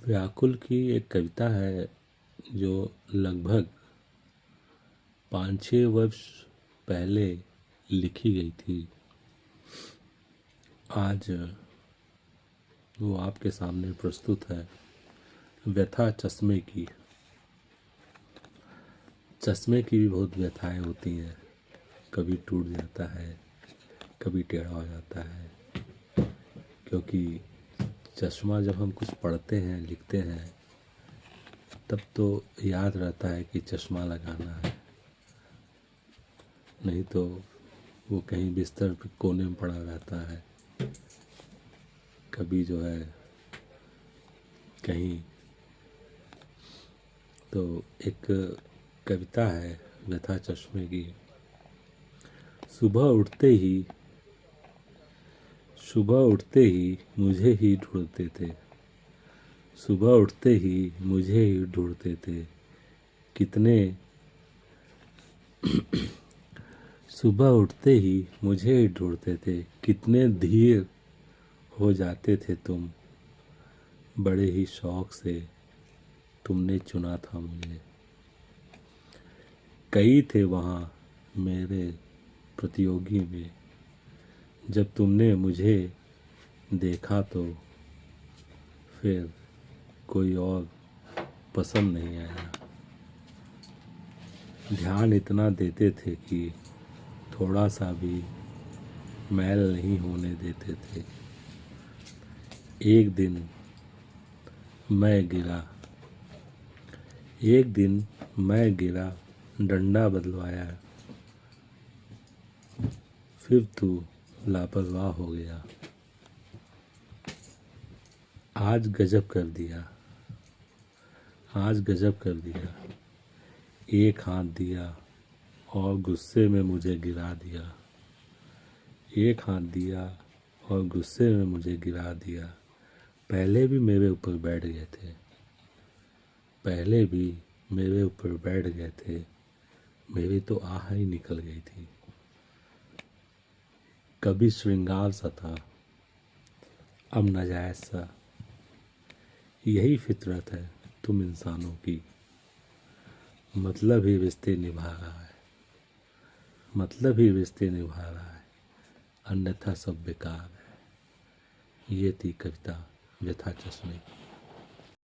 व्याकुल की एक कविता है जो लगभग 5-6 वर्ष पहले लिखी गई थी। आज वो आपके सामने प्रस्तुत है। व्यथा चश्मे की। चश्मे की भी बहुत व्यथाएं होती हैं। कभी टूट जाता है, कभी टेढ़ा हो जाता है, क्योंकि चश्मा जब हम कुछ पढ़ते हैं, लिखते हैं, तब तो याद रहता है कि चश्मा लगाना है, नहीं तो वो कहीं बिस्तर पे कोने में पड़ा रहता है। कभी जो है कहीं। तो एक कविता है व्यथा चश्मे की। सुबह उठते ही मुझे ही ढूंढते थे। सुबह उठते ही मुझे ही ढूंढते थे। कितने सुबह उठते ही मुझे ही ढूंढते थे। कितने धीर हो जाते थे तुम। बड़े ही शौक से तुमने चुना था मुझे। कई थे वहाँ मेरे प्रतियोगी में। जब तुमने मुझे देखा तो फिर कोई और पसंद नहीं आया। ध्यान इतना देते थे कि थोड़ा सा भी मैल नहीं होने देते थे। एक दिन मैं गिरा, डंडा बदलवाया, फिर तू लापरवाह हो गया। आज गजब कर दिया। एक हाथ दिया और गुस्से में मुझे गिरा दिया। एक हाथ दिया और गुस्से में मुझे गिरा दिया। पहले भी मेरे ऊपर बैठ गए थे। मेरी तो आह ही निकल गई थी। कभी श्रृंगार सा था, अब नाजायज सा। यही फितरत है तुम इंसानों की। मतलब ही रिश्ते निभा रहा है, अन्यथा सब बेकार है। ये थी कविता व्यथा चश्मे की।